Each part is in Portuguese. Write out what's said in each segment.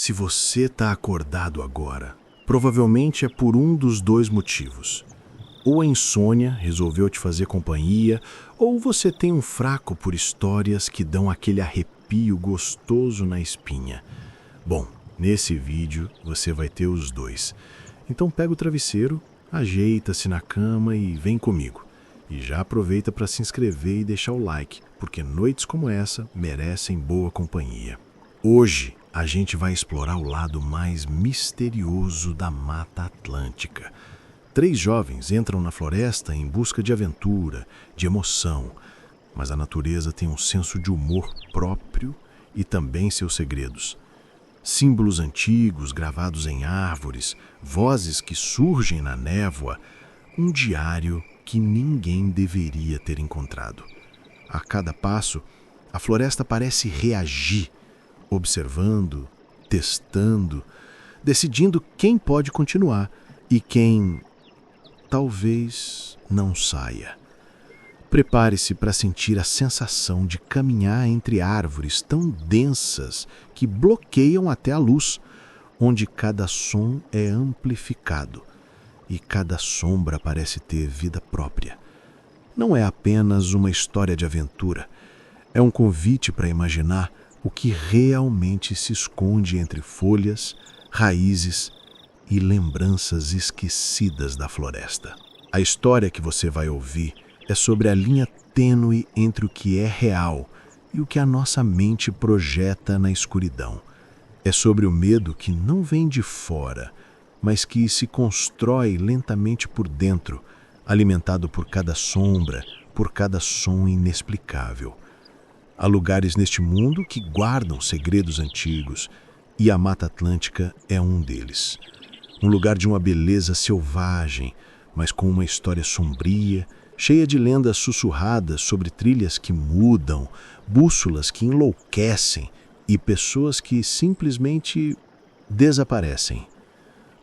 Se você está acordado agora, provavelmente é por um dos dois motivos. Ou a insônia resolveu te fazer companhia, ou você tem um fraco por histórias que dão aquele arrepio gostoso na espinha. Bom, nesse vídeo você vai ter os dois. Então pega o travesseiro, ajeita-se na cama e vem comigo. E já aproveita para se inscrever e deixar o like, porque noites como essa merecem boa companhia. Hoje a gente vai explorar o lado mais misterioso da Mata Atlântica. 3 jovens entram na floresta em busca de aventura, de emoção, mas a natureza tem um senso de humor próprio e também seus segredos. Símbolos antigos gravados em árvores, vozes que surgem na névoa, um diário que ninguém deveria ter encontrado. A cada passo, a floresta parece reagir, observando, testando, decidindo quem pode continuar e quem talvez não saia. Prepare-se para sentir a sensação de caminhar entre árvores tão densas que bloqueiam até a luz, onde cada som é amplificado e cada sombra parece ter vida própria. Não é apenas uma história de aventura, é um convite para imaginar o que realmente se esconde entre folhas, raízes e lembranças esquecidas da floresta. A história que você vai ouvir é sobre a linha tênue entre o que é real e o que a nossa mente projeta na escuridão. É sobre o medo que não vem de fora, mas que se constrói lentamente por dentro, alimentado por cada sombra, por cada som inexplicável. Há lugares neste mundo que guardam segredos antigos, e a Mata Atlântica é um deles. Um lugar de uma beleza selvagem, mas com uma história sombria, cheia de lendas sussurradas sobre trilhas que mudam, bússolas que enlouquecem e pessoas que simplesmente desaparecem.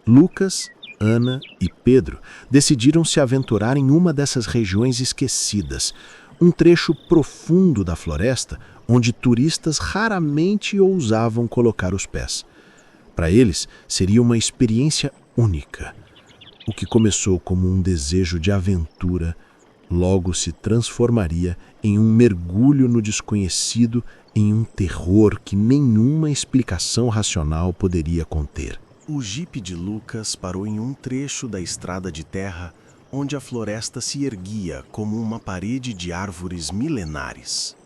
Lucas, Ana e Pedro decidiram se aventurar em uma dessas regiões esquecidas, um trecho profundo da floresta onde turistas raramente ousavam colocar os pés. Para eles, seria uma experiência única. O que começou como um desejo de aventura, logo se transformaria em um mergulho no desconhecido, em um terror que nenhuma explicação racional poderia conter. O jipe de Lucas parou em um trecho da estrada de terra onde a floresta se erguia como uma parede de árvores milenares.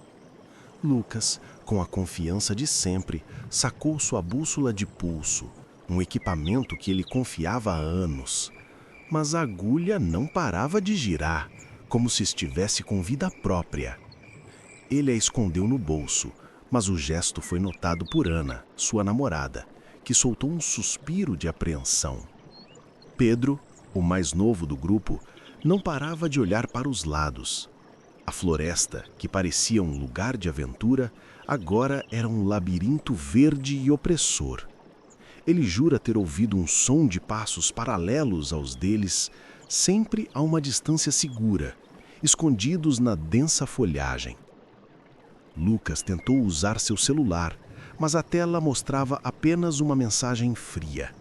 Lucas, com a confiança de sempre, sacou sua bússola de pulso, um equipamento que ele confiava há anos. Mas a agulha não parava de girar, como se estivesse com vida própria. Ele a escondeu no bolso, mas o gesto foi notado por Ana, sua namorada, que soltou um suspiro de apreensão. Pedro, o mais novo do grupo, não parava de olhar para os lados. A floresta, que parecia um lugar de aventura, agora era um labirinto verde e opressor. Ele jura ter ouvido um som de passos paralelos aos deles, sempre a uma distância segura, escondidos na densa folhagem. Lucas tentou usar seu celular, mas a tela mostrava apenas uma mensagem fria.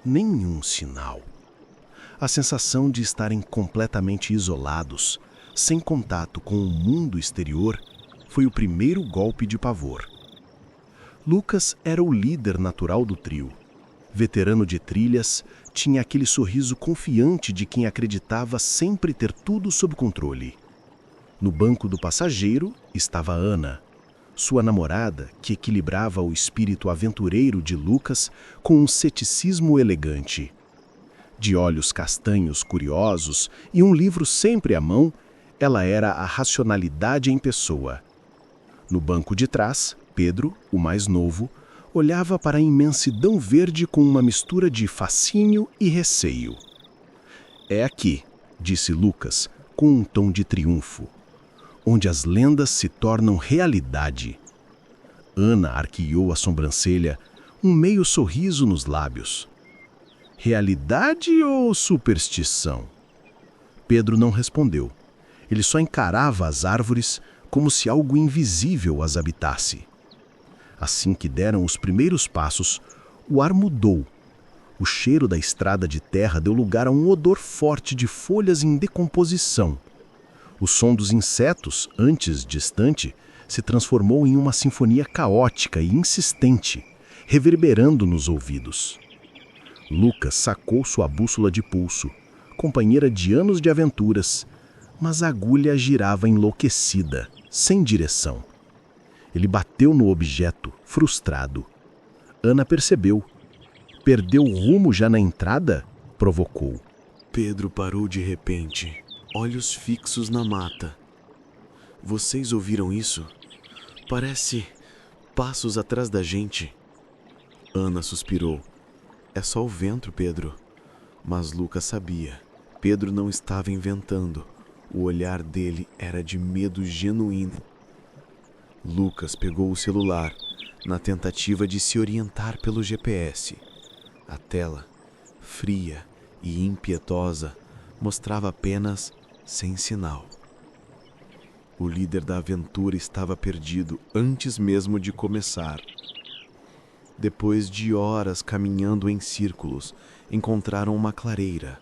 Nenhum sinal. A sensação de estarem completamente isolados, sem contato com o mundo exterior, foi o primeiro golpe de pavor. Lucas era o líder natural do trio. Veterano de trilhas, tinha aquele sorriso confiante de quem acreditava sempre ter tudo sob controle. No banco do passageiro estava Ana, sua namorada, que equilibrava o espírito aventureiro de Lucas com um ceticismo elegante. De olhos castanhos curiosos e um livro sempre à mão, ela era a racionalidade em pessoa. No banco de trás, Pedro, o mais novo, olhava para a imensidão verde com uma mistura de fascínio e receio. É aqui, disse Lucas, com um tom de triunfo, onde as lendas se tornam realidade. Ana arqueou a sobrancelha, um meio sorriso nos lábios. Realidade ou superstição? Pedro não respondeu. Ele só encarava as árvores como se algo invisível as habitasse. Assim que deram os primeiros passos, O ar mudou. O cheiro da estrada de terra deu lugar a um odor forte de folhas em decomposição. O som dos insetos, antes distante, se transformou em uma sinfonia caótica e insistente, reverberando nos ouvidos. Lucas sacou sua bússola de pulso, companheira de anos de aventuras, mas a agulha girava enlouquecida, sem direção. Ele bateu no objeto, frustrado. Ana percebeu. Perdeu o rumo já na entrada? Provocou. Pedro parou de repente, olhos fixos na mata. Vocês ouviram isso? Parece passos atrás da gente. Ana suspirou. É só o vento, Pedro. Mas Lucas sabia. Pedro não estava inventando. O olhar dele era de medo genuíno. Lucas pegou o celular, na tentativa de se orientar pelo GPS. A tela, fria e impietosa, mostrava apenas sem sinal. O líder da aventura estava perdido antes mesmo de começar. Depois de horas caminhando em círculos, encontraram uma clareira.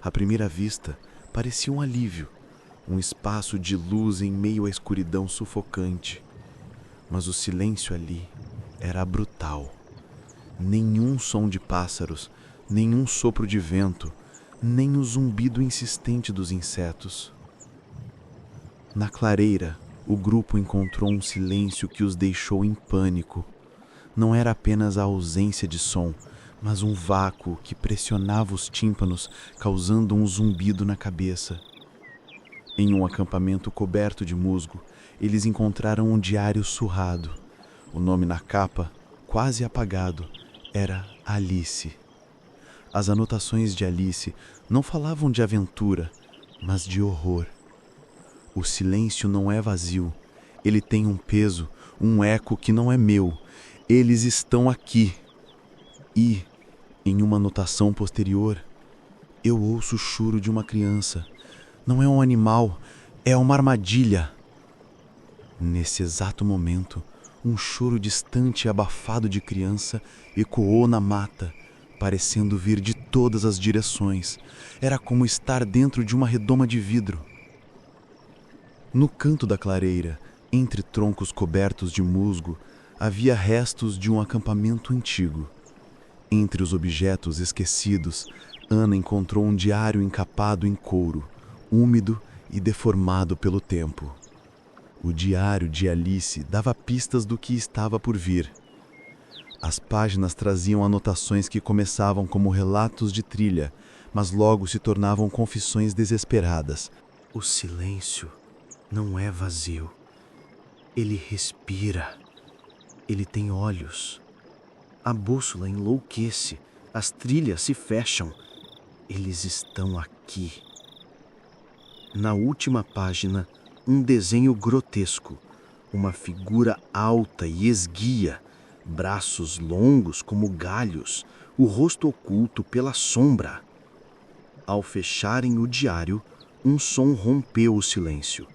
À primeira vista, parecia um alívio, um espaço de luz em meio à escuridão sufocante. Mas o silêncio ali era brutal. Nenhum som de pássaros, nenhum sopro de vento, nem o zumbido insistente dos insetos. Na clareira, o grupo encontrou um silêncio que os deixou em pânico. Não era apenas a ausência de som, mas um vácuo que pressionava os tímpanos, causando um zumbido na cabeça. Em um acampamento coberto de musgo, eles encontraram um diário surrado. O nome na capa, quase apagado, era Alice. As anotações de Alice não falavam de aventura, mas de horror. O silêncio não é vazio. Ele tem um peso, um eco que não é meu. Eles estão aqui. E, em uma anotação posterior, eu ouço o choro de uma criança. Não é um animal, é uma armadilha. Nesse exato momento, um choro distante e abafado de criança ecoou na mata, parecendo vir de todas as direções. Era como estar dentro de uma redoma de vidro. No canto da clareira, entre troncos cobertos de musgo, havia restos de um acampamento antigo. Entre os objetos esquecidos, Ana encontrou um diário encapado em couro, úmido e deformado pelo tempo. O diário de Alice dava pistas do que estava por vir. As páginas traziam anotações que começavam como relatos de trilha, mas logo se tornavam confissões desesperadas. O silêncio não é vazio. Ele respira. Ele tem olhos. A bússola enlouquece. As trilhas se fecham. Eles estão aqui. Na última página, um desenho grotesco. Uma figura alta e esguia, braços longos como galhos, o rosto oculto pela sombra. Ao fecharem o diário, um som rompeu o silêncio.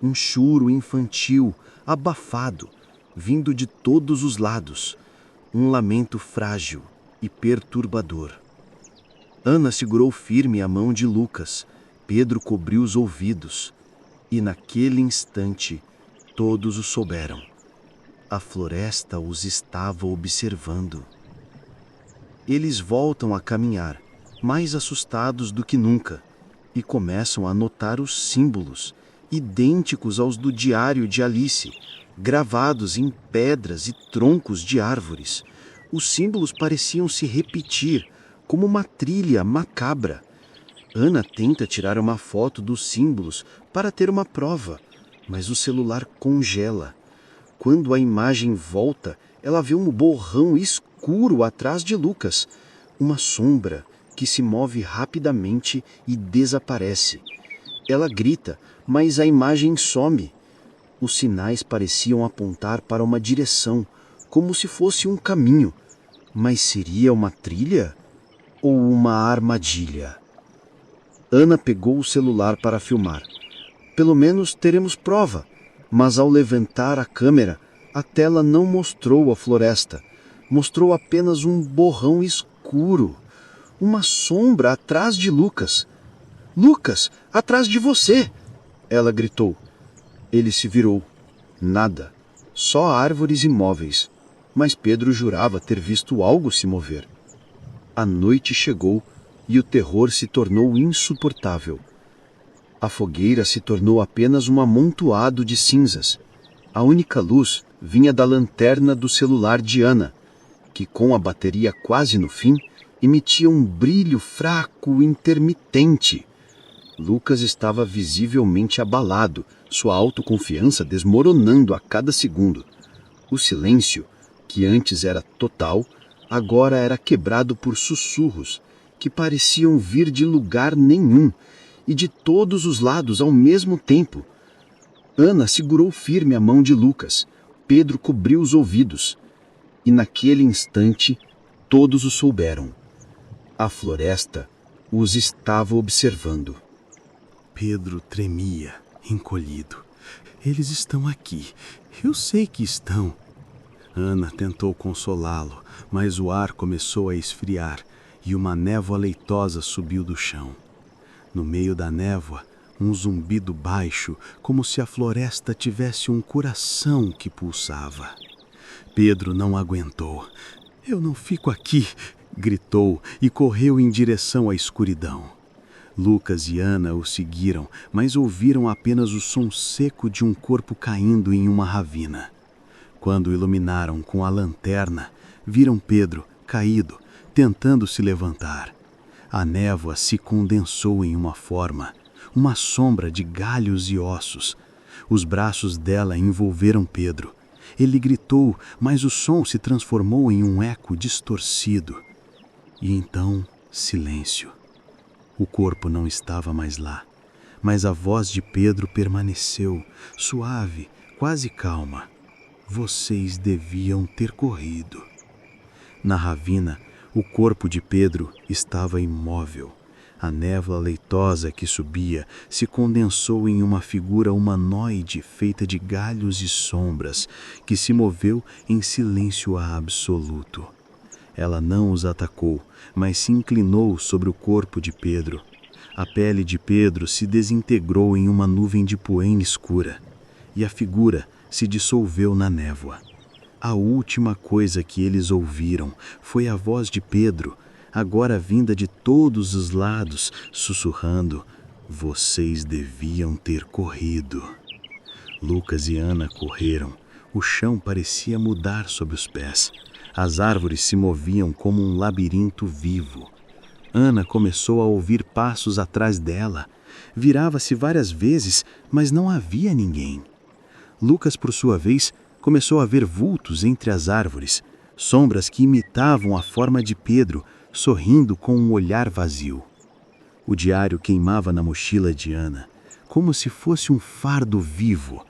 Um choro infantil, abafado, vindo de todos os lados. Um lamento frágil e perturbador. Ana segurou firme a mão de Lucas. Pedro cobriu os ouvidos. E naquele instante, todos o souberam. A floresta os estava observando. Eles voltam a caminhar, mais assustados do que nunca, e começam a notar os símbolos, idênticos aos do diário de Alice, gravados em pedras e troncos de árvores. Os símbolos pareciam se repetir, como uma trilha macabra. Ana tenta tirar uma foto dos símbolos para ter uma prova, mas o celular congela. Quando a imagem volta, ela vê um borrão escuro atrás de Lucas, uma sombra que se move rapidamente e desaparece. Ela grita, mas a imagem some. Os sinais pareciam apontar para uma direção, como se fosse um caminho. Mas seria uma trilha ou uma armadilha? Ana pegou o celular para filmar. Pelo menos teremos prova. Mas ao levantar a câmera, a tela não mostrou a floresta. mostrou apenas um borrão escuro, uma sombra atrás de Lucas. "Lucas, atrás de você!" ela gritou. Ele se virou. Nada, só árvores imóveis. Mas Pedro jurava ter visto algo se mover. A noite chegou e o terror se tornou insuportável. A fogueira se tornou apenas um amontoado de cinzas. A única luz vinha da lanterna do celular de Ana, que, com a bateria quase no fim, emitia um brilho fraco, intermitente. Lucas estava visivelmente abalado, sua autoconfiança desmoronando a cada segundo. O silêncio, que antes era total, agora era quebrado por sussurros, que pareciam vir de lugar nenhum e de todos os lados ao mesmo tempo. Ana segurou firme a mão de Lucas. Pedro cobriu os ouvidos. E naquele instante, todos o souberam. A floresta os estava observando. Pedro tremia, encolhido. Eles estão aqui. Eu sei que estão. Ana tentou consolá-lo, mas o ar começou a esfriar e uma névoa leitosa subiu do chão. No meio da névoa, um zumbido baixo, como se a floresta tivesse um coração que pulsava. Pedro não aguentou. "Eu não fico aqui!" gritou e correu em direção à escuridão. Lucas e Ana o seguiram, mas ouviram apenas o som seco de um corpo caindo em uma ravina. Quando iluminaram com a lanterna, viram Pedro, caído, tentando se levantar. A névoa se condensou em uma forma, uma sombra de galhos e ossos. Os braços dela envolveram Pedro. Ele gritou, mas o som se transformou em um eco distorcido. E então, silêncio. O corpo não estava mais lá, mas a voz de Pedro permaneceu, suave, quase calma. "Vocês deviam ter corrido." Na ravina, o corpo de Pedro estava imóvel. A névoa leitosa que subia se condensou em uma figura humanoide feita de galhos e sombras, que se moveu em silêncio absoluto. Ela não os atacou, mas se inclinou sobre o corpo de Pedro. A pele de Pedro se desintegrou em uma nuvem de poeira escura, e a figura se dissolveu na névoa. A última coisa que eles ouviram foi a voz de Pedro, agora vinda de todos os lados, sussurrando: "Vocês deviam ter corrido." Lucas e Ana correram. O chão parecia mudar sob os pés. As árvores se moviam como um labirinto vivo. Ana começou a ouvir passos atrás dela. Virava-se várias vezes, mas não havia ninguém. Lucas, por sua vez, começou a ver vultos entre as árvores, sombras que imitavam a forma de Pedro, sorrindo com um olhar vazio. O diário queimava na mochila de Ana, como se fosse um fardo vivo.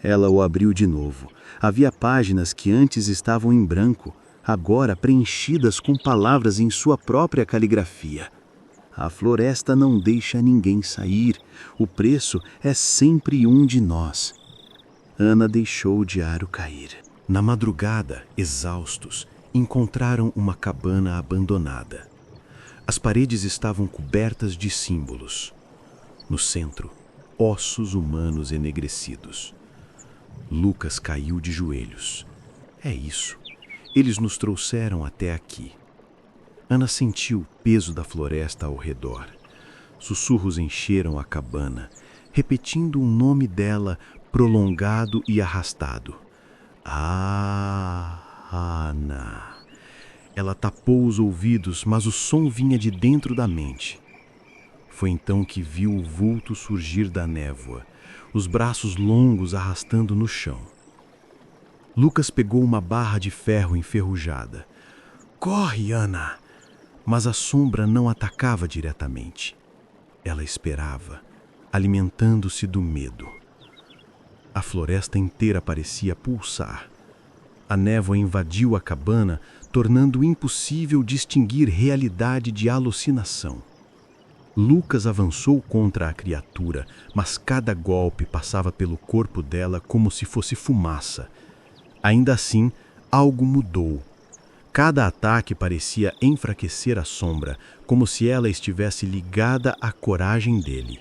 Ela o abriu de novo. Havia páginas que antes estavam em branco, agora preenchidas com palavras em sua própria caligrafia. A floresta não deixa ninguém sair. O preço é sempre um de nós. Ana deixou o diário cair. Na madrugada, exaustos, encontraram uma cabana abandonada. As paredes estavam cobertas de símbolos. No centro, ossos humanos enegrecidos. Lucas caiu de joelhos. É isso. Eles nos trouxeram até aqui. Ana sentiu o peso da floresta ao redor. Sussurros encheram a cabana, repetindo o nome dela, prolongado e arrastado. Ah, Ana. Ela tapou os ouvidos, mas o som vinha de dentro da mente. Foi então que viu o vulto surgir da névoa, os braços longos arrastando no chão. Lucas pegou uma barra de ferro enferrujada. "Corre, Ana!" Mas a sombra não atacava diretamente. Ela esperava, alimentando-se do medo. A floresta inteira parecia pulsar. A névoa invadiu a cabana, tornando impossível distinguir realidade de alucinação. Lucas avançou contra a criatura, mas cada golpe passava pelo corpo dela como se fosse fumaça. Ainda assim, algo mudou. Cada ataque parecia enfraquecer a sombra, como se ela estivesse ligada à coragem dele.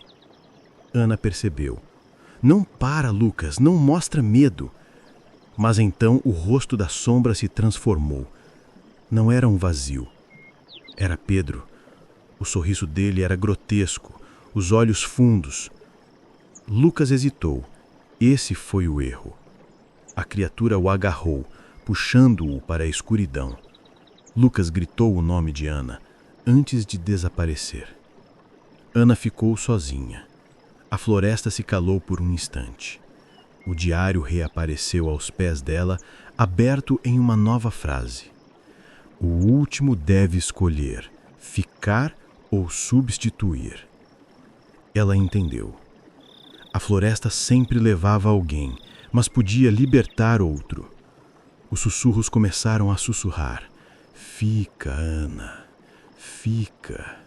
Ana percebeu. Não para, Lucas, não mostra medo. Mas então o rosto da sombra se transformou. Não era um vazio. Era Pedro. O sorriso dele era grotesco, os olhos fundos. Lucas hesitou. Esse foi o erro. A criatura o agarrou, puxando-o para a escuridão. Lucas gritou o nome de Ana, antes de desaparecer. Ana ficou sozinha. A floresta se calou por um instante. O diário reapareceu aos pés dela, aberto em uma nova frase. O último deve escolher, ficar ou substituir. Ela entendeu. A floresta sempre levava alguém, mas podia libertar outro. Os sussurros começaram a sussurrar. Fica, Ana, fica.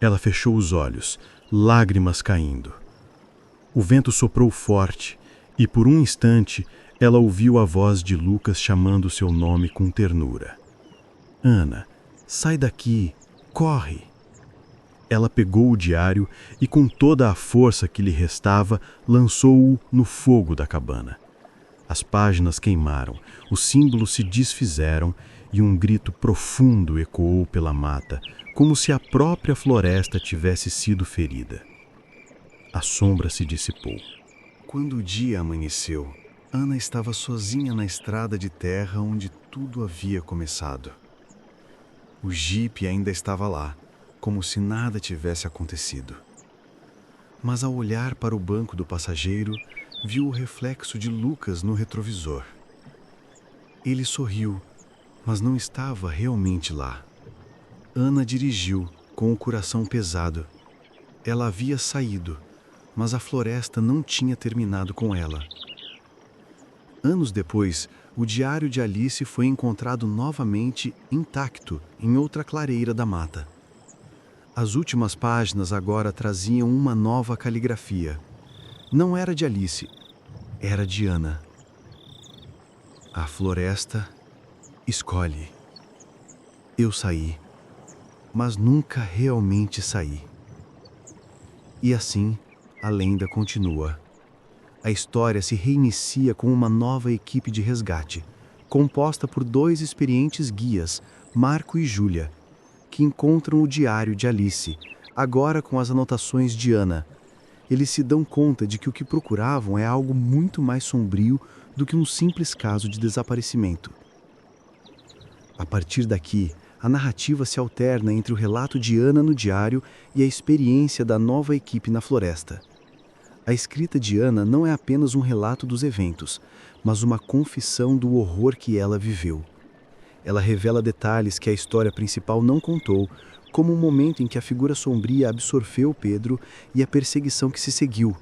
Ela fechou os olhos, lágrimas caindo. O vento soprou forte e, por um instante, ela ouviu a voz de Lucas chamando seu nome com ternura. Ana, sai daqui, corre. Ela pegou o diário e, com toda a força que lhe restava, lançou-o no fogo da cabana. As páginas queimaram, os símbolos se desfizeram e um grito profundo ecoou pela mata, como se a própria floresta tivesse sido ferida. A sombra se dissipou. Quando o dia amanheceu, Ana estava sozinha na estrada de terra onde tudo havia começado. O jipe ainda estava lá, como se nada tivesse acontecido. Mas ao olhar para o banco do passageiro, viu o reflexo de Lucas no retrovisor. Ele sorriu, mas não estava realmente lá. Ana dirigiu, com o coração pesado. Ela havia saído, mas a floresta não tinha terminado com ela. Anos depois, o diário de Alice foi encontrado novamente intacto em outra clareira da mata. As últimas páginas agora traziam uma nova caligrafia. Não era de Alice, era de Ana. A floresta escolhe. Eu saí, mas nunca realmente saí. E assim, a lenda continua. A história se reinicia com uma nova equipe de resgate, composta por 2 experientes guias, Marco e Júlia, que encontram o diário de Alice, agora com as anotações de Ana. Eles se dão conta de que o que procuravam é algo muito mais sombrio do que um simples caso de desaparecimento. A partir daqui, a narrativa se alterna entre o relato de Ana no diário e a experiência da nova equipe na floresta. A escrita de Ana não é apenas um relato dos eventos, mas uma confissão do horror que ela viveu. Ela revela detalhes que a história principal não contou, como o momento em que a figura sombria absorveu Pedro e a perseguição que se seguiu.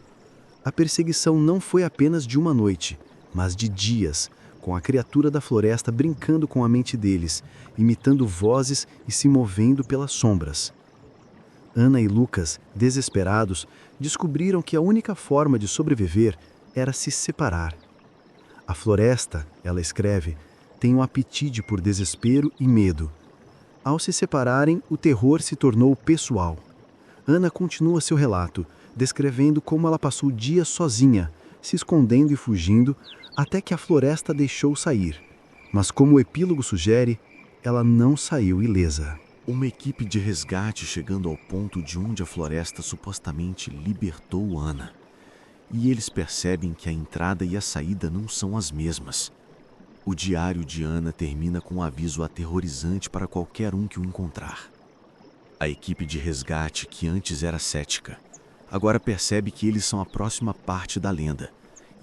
A perseguição não foi apenas de uma noite, mas de dias, com a criatura da floresta brincando com a mente deles, imitando vozes e se movendo pelas sombras. Ana e Lucas, desesperados, descobriram que a única forma de sobreviver era se separar. A floresta, ela escreve, tem um apetite por desespero e medo. Ao se separarem, o terror se tornou pessoal. Ana continua seu relato, descrevendo como ela passou dias sozinha, se escondendo e fugindo, até que a floresta deixou sair. Mas como o epílogo sugere, ela não saiu ilesa. Uma equipe de resgate chegando ao ponto de onde a floresta supostamente libertou Ana. E eles percebem que a entrada e a saída não são as mesmas. O diário de Ana termina com um aviso aterrorizante para qualquer um que o encontrar. A equipe de resgate, que antes era cética, agora percebe que eles são a próxima parte da lenda,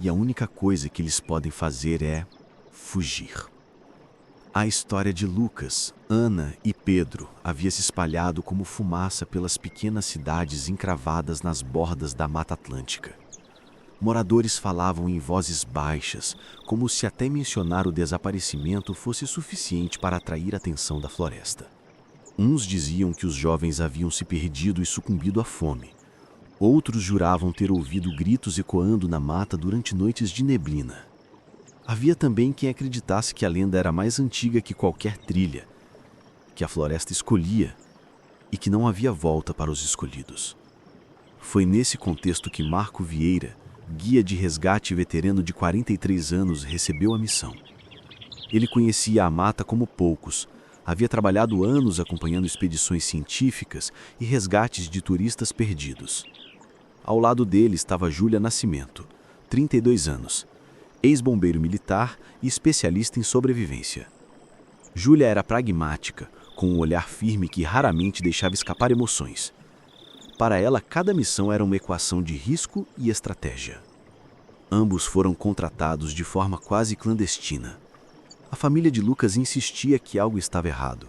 e a única coisa que eles podem fazer é fugir. A história de Lucas, Ana e Pedro havia se espalhado como fumaça pelas pequenas cidades encravadas nas bordas da Mata Atlântica. Moradores falavam em vozes baixas, como se até mencionar o desaparecimento fosse suficiente para atrair a atenção da floresta. Uns diziam que os jovens haviam se perdido e sucumbido à fome. Outros juravam ter ouvido gritos ecoando na mata durante noites de neblina. Havia também quem acreditasse que a lenda era mais antiga que qualquer trilha, que a floresta escolhia e que não havia volta para os escolhidos. Foi nesse contexto que Marco Vieira, guia de resgate veterano de 43 anos, recebeu a missão. Ele conhecia a mata como poucos, havia trabalhado anos acompanhando expedições científicas e resgates de turistas perdidos. Ao lado dele estava Júlia Nascimento, 32 anos, ex-bombeiro militar e especialista em sobrevivência. Júlia era pragmática, com um olhar firme que raramente deixava escapar emoções. Para ela, cada missão era uma equação de risco e estratégia. Ambos foram contratados de forma quase clandestina. A família de Lucas insistia que algo estava errado.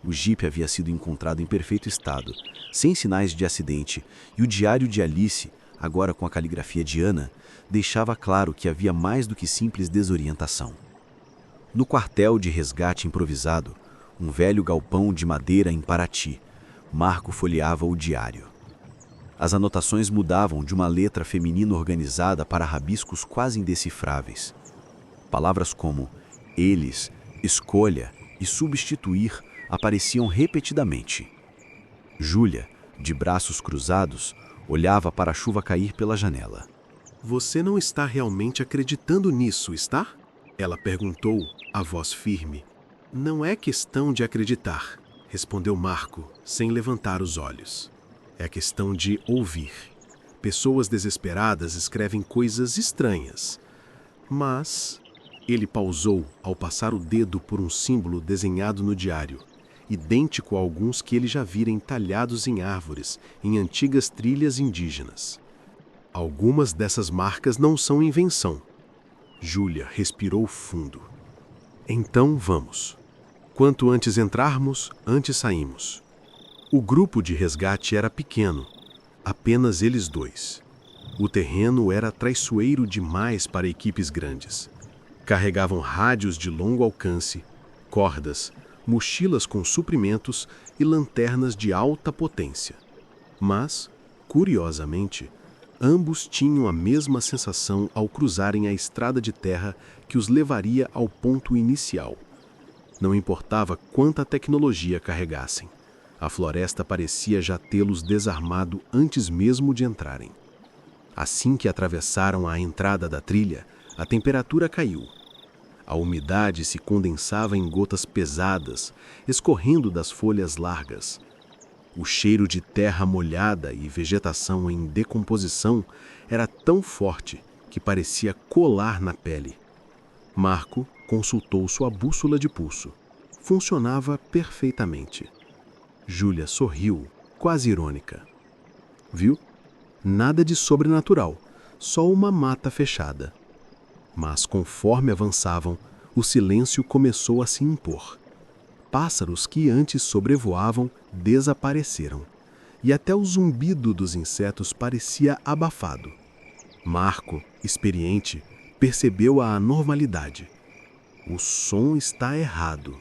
O jipe havia sido encontrado em perfeito estado, sem sinais de acidente, e o diário de Alice, agora com a caligrafia de Ana, deixava claro que havia mais do que simples desorientação. No quartel de resgate improvisado, um velho galpão de madeira em Paraty, Marco folheava o diário. As anotações mudavam de uma letra feminina organizada para rabiscos quase indecifráveis. Palavras como eles, escolha e substituir apareciam repetidamente. Júlia, de braços cruzados, olhava para a chuva cair pela janela. Você não está realmente acreditando nisso, está? Ela perguntou, a voz firme. Não é questão de acreditar, respondeu Marco, sem levantar os olhos. É questão de ouvir. Pessoas desesperadas escrevem coisas estranhas. Mas... Ele pausou ao passar o dedo por um símbolo desenhado no diário, idêntico a alguns que ele já vira entalhados em árvores, em antigas trilhas indígenas. Algumas dessas marcas não são invenção. Júlia respirou fundo. Então vamos. Quanto antes entrarmos, antes saímos. O grupo de resgate era pequeno, apenas eles dois. O terreno era traiçoeiro demais para equipes grandes. Carregavam rádios de longo alcance, cordas, mochilas com suprimentos e lanternas de alta potência. Mas, curiosamente, ambos tinham a mesma sensação ao cruzarem a estrada de terra que os levaria ao ponto inicial. Não importava quanta tecnologia carregassem, a floresta parecia já tê-los desarmado antes mesmo de entrarem. Assim que atravessaram a entrada da trilha, a temperatura caiu. A umidade se condensava em gotas pesadas, escorrendo das folhas largas. O cheiro de terra molhada e vegetação em decomposição era tão forte que parecia colar na pele. Marco consultou sua bússola de pulso. Funcionava perfeitamente. Júlia sorriu, quase irônica. Viu? Nada de sobrenatural, só uma mata fechada. Mas conforme avançavam, o silêncio começou a se impor. Pássaros que antes sobrevoavam desapareceram, e até o zumbido dos insetos parecia abafado. Marco, experiente, percebeu a anormalidade. O som está errado,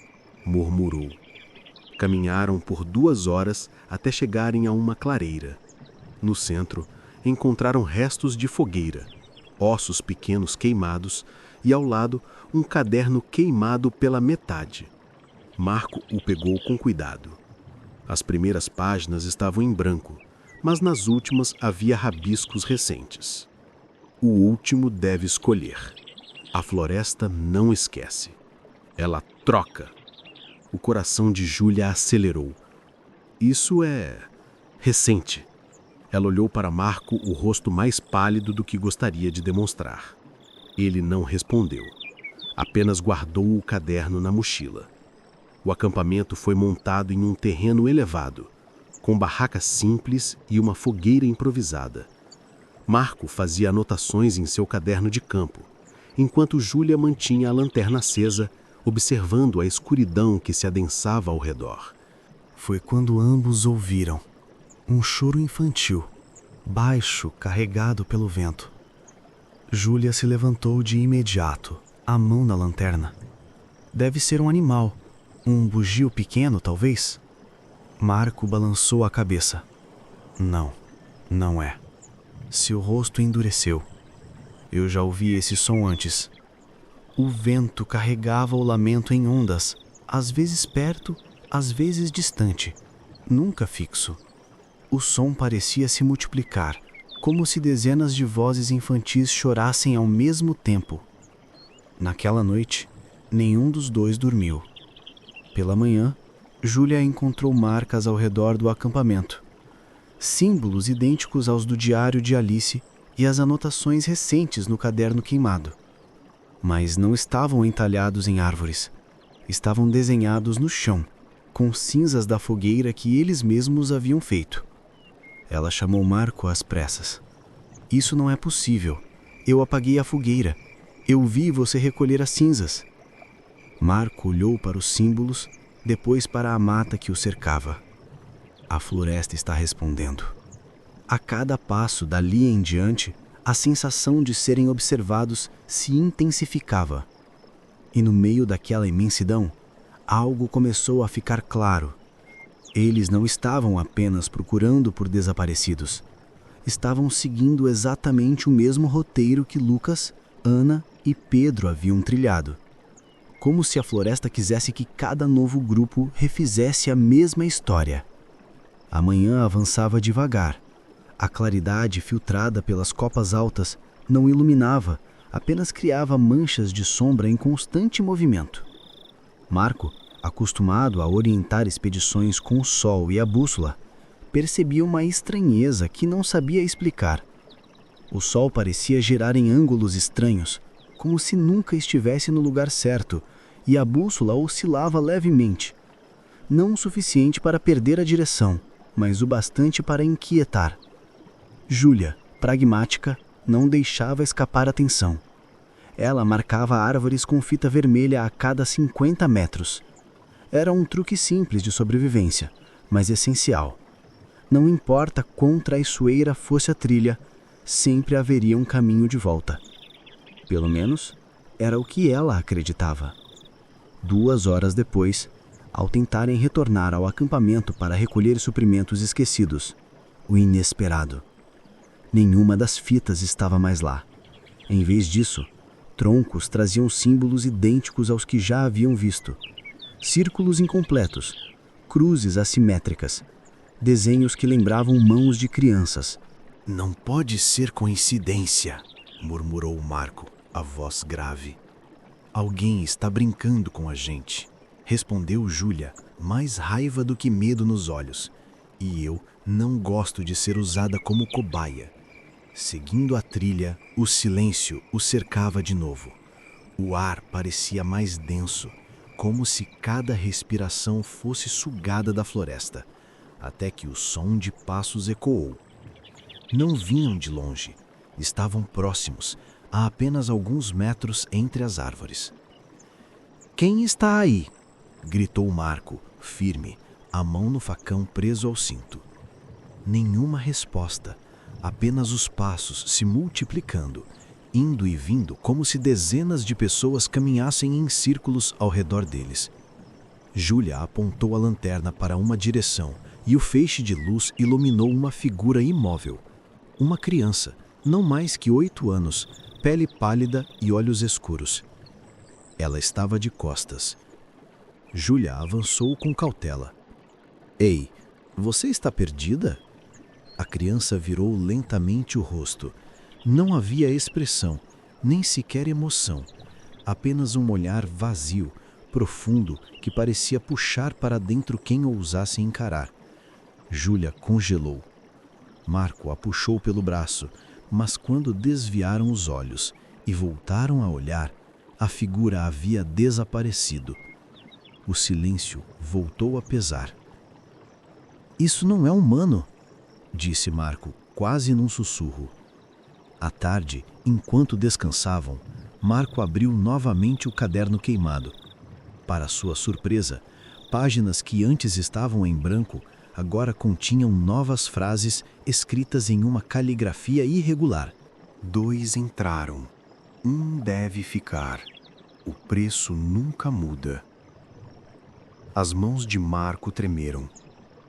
murmurou. Caminharam por 2 horas até chegarem a uma clareira. No centro, encontraram restos de fogueira, ossos pequenos queimados e, ao lado, um caderno queimado pela metade. Marco o pegou com cuidado. As primeiras páginas estavam em branco, mas nas últimas havia rabiscos recentes. O último deve escolher. A floresta não esquece. Ela troca. O coração de Júlia acelerou. Isso é recente. Ela olhou para Marco, o rosto mais pálido do que gostaria de demonstrar. Ele não respondeu. Apenas guardou o caderno na mochila. O acampamento foi montado em um terreno elevado, com barraca simples e uma fogueira improvisada. Marco fazia anotações em seu caderno de campo, enquanto Júlia mantinha a lanterna acesa, observando a escuridão que se adensava ao redor. Foi quando ambos ouviram um choro infantil, baixo, carregado pelo vento. Júlia se levantou de imediato, a mão na lanterna. Deve ser um animal, um bugio pequeno, talvez? Marco balançou a cabeça. Não, não é. Seu rosto endureceu. Eu já ouvi esse som antes. O vento carregava o lamento em ondas, às vezes perto, às vezes distante, nunca fixo. O som parecia se multiplicar, como se dezenas de vozes infantis chorassem ao mesmo tempo. Naquela noite, nenhum dos dois dormiu. Pela manhã, Júlia encontrou marcas ao redor do acampamento. Símbolos idênticos aos do diário de Alice e as anotações recentes no caderno queimado. Mas não estavam entalhados em árvores. Estavam desenhados no chão, com cinzas da fogueira que eles mesmos haviam feito. Ela chamou Marco às pressas. Isso não é possível. Eu apaguei a fogueira. Eu vi você recolher as cinzas. Marco olhou para os símbolos, depois para a mata que o cercava. A floresta está respondendo. A cada passo dali em diante, a sensação de serem observados se intensificava. E no meio daquela imensidão, algo começou a ficar claro. Eles não estavam apenas procurando por desaparecidos. Estavam seguindo exatamente o mesmo roteiro que Lucas, Ana e Pedro haviam trilhado. Como se a floresta quisesse que cada novo grupo refizesse a mesma história. A manhã avançava devagar. A claridade filtrada pelas copas altas não iluminava, apenas criava manchas de sombra em constante movimento. Marco, acostumado a orientar expedições com o sol e a bússola, percebia uma estranheza que não sabia explicar. O sol parecia girar em ângulos estranhos, como se nunca estivesse no lugar certo, e a bússola oscilava levemente. Não o suficiente para perder a direção, mas o bastante para inquietar. Júlia, pragmática, não deixava escapar atenção. Ela marcava árvores com fita vermelha a cada 50 metros. Era um truque simples de sobrevivência, mas essencial. Não importa quão traiçoeira fosse a trilha, sempre haveria um caminho de volta. Pelo menos, era o que ela acreditava. 2 horas depois, ao tentarem retornar ao acampamento para recolher suprimentos esquecidos, o inesperado. Nenhuma das fitas estava mais lá. Em vez disso, troncos traziam símbolos idênticos aos que já haviam visto. Círculos incompletos, cruzes assimétricas, desenhos que lembravam mãos de crianças. Não pode ser coincidência, murmurou Marco, a voz grave. Alguém está brincando com a gente, respondeu Júlia, mais raiva do que medo nos olhos. E eu não gosto de ser usada como cobaia. Seguindo a trilha, o silêncio o cercava de novo. O ar parecia mais denso, como se cada respiração fosse sugada da floresta, até que o som de passos ecoou. Não vinham de longe, estavam próximos, a apenas alguns metros entre as árvores. "Quem está aí?" gritou Marco, firme, a mão no facão preso ao cinto. Nenhuma resposta, apenas os passos se multiplicando, indo e vindo como se dezenas de pessoas caminhassem em círculos ao redor deles. Júlia apontou a lanterna para uma direção e o feixe de luz iluminou uma figura imóvel. Uma criança, não mais que 8 anos, pele pálida e olhos escuros. Ela estava de costas. Júlia avançou com cautela. "Ei, você está perdida?" A criança virou lentamente o rosto. Não havia expressão, nem sequer emoção. Apenas um olhar vazio, profundo, que parecia puxar para dentro quem ousasse encarar. Júlia congelou. Marco a puxou pelo braço, mas quando desviaram os olhos e voltaram a olhar, a figura havia desaparecido. O silêncio voltou a pesar. "Isso não é humano", disse Marco, quase num sussurro. À tarde, enquanto descansavam, Marco abriu novamente o caderno queimado. Para sua surpresa, páginas que antes estavam em branco agora continham novas frases escritas em uma caligrafia irregular. "2 entraram. 1 deve ficar. O preço nunca muda." As mãos de Marco tremeram.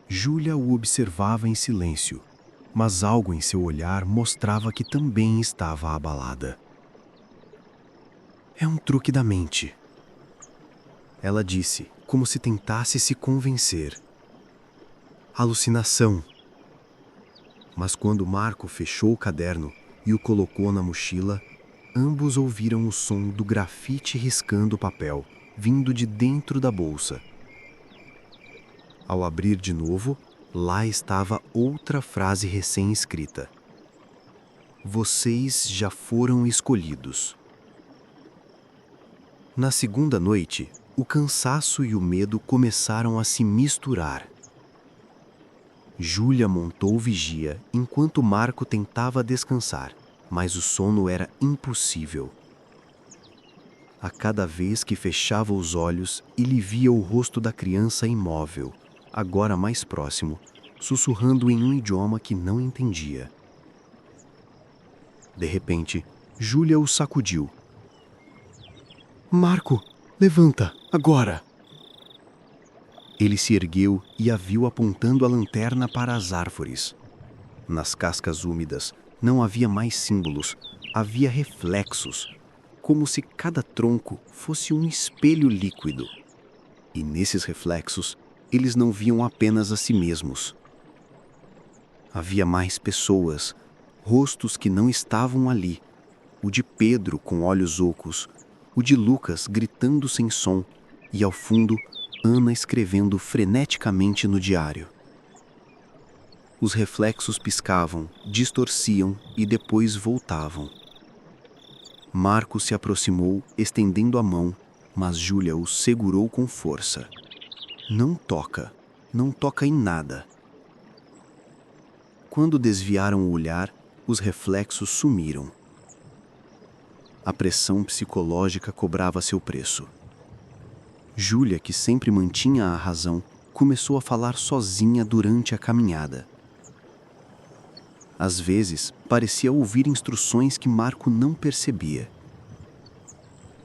Júlia o observava em silêncio, mas algo em seu olhar mostrava que também estava abalada. É um truque da mente. Ela disse, como se tentasse se convencer. Alucinação. Mas quando Marco fechou o caderno e o colocou na mochila, ambos ouviram o som do grafite riscando o papel, vindo de dentro da bolsa. Ao abrir de novo, lá estava outra frase recém-escrita. Vocês já foram escolhidos. Na segunda noite, o cansaço e o medo começaram a se misturar. Júlia montou vigia enquanto Marco tentava descansar, mas o sono era impossível. A cada vez que fechava os olhos, ele via o rosto da criança imóvel, agora mais próximo, sussurrando em um idioma que não entendia. De repente, Júlia o sacudiu. Marco, levanta, agora! Ele se ergueu e a viu apontando a lanterna para as árvores. Nas cascas úmidas não havia mais símbolos, havia reflexos, como se cada tronco fosse um espelho líquido. E nesses reflexos, eles não viam apenas a si mesmos. Havia mais pessoas, rostos que não estavam ali. O de Pedro com olhos ocos, o de Lucas gritando sem som e, ao fundo, Ana escrevendo freneticamente no diário. Os reflexos piscavam, distorciam e depois voltavam. Marco se aproximou, estendendo a mão, mas Júlia o segurou com força. Não toca em nada. Quando desviaram o olhar, os reflexos sumiram. A pressão psicológica cobrava seu preço. Júlia, que sempre mantinha a razão, começou a falar sozinha durante a caminhada. Às vezes, parecia ouvir instruções que Marco não percebia.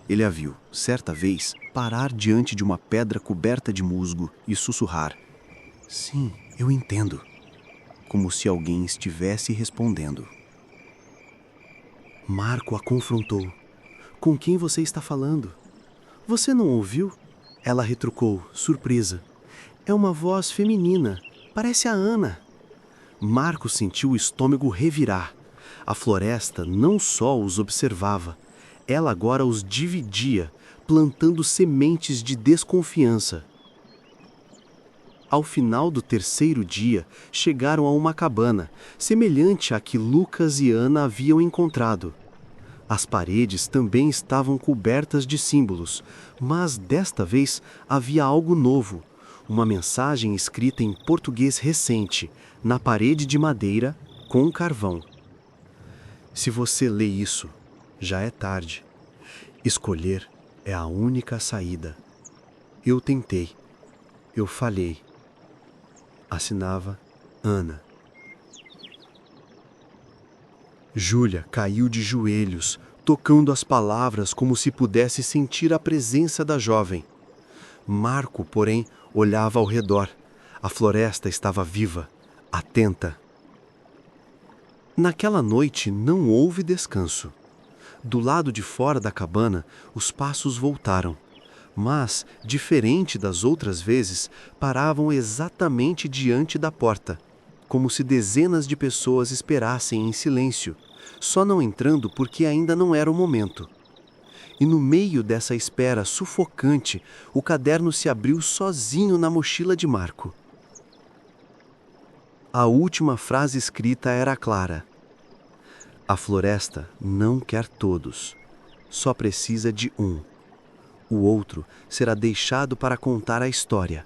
Ele a viu, certa vez, parar diante de uma pedra coberta de musgo e sussurrar: "Sim, eu entendo", como se alguém estivesse respondendo. Marco a confrontou. "Com quem você está falando? Você não ouviu?" Ela retrucou, surpresa. "É uma voz feminina, parece a Ana." Marco sentiu o estômago revirar. A floresta não só os observava, ela agora os dividia, plantando sementes de desconfiança. Ao final do terceiro dia, chegaram a uma cabana, semelhante à que Lucas e Ana haviam encontrado. As paredes também estavam cobertas de símbolos, mas desta vez havia algo novo, uma mensagem escrita em português recente, na parede de madeira, com carvão. Se você lê isso, já é tarde. Escolher é a única saída. Eu tentei. Eu falhei. Assinava Ana. Júlia caiu de joelhos, tocando as palavras como se pudesse sentir a presença da jovem. Marco, porém, olhava ao redor. A floresta estava viva, atenta. Naquela noite não houve descanso. Do lado de fora da cabana, os passos voltaram. Mas, diferente das outras vezes, paravam exatamente diante da porta, como se dezenas de pessoas esperassem em silêncio, só não entrando porque ainda não era o momento. E no meio dessa espera sufocante, o caderno se abriu sozinho na mochila de Marco. A última frase escrita era clara: a floresta não quer todos, só precisa de um. O outro será deixado para contar a história,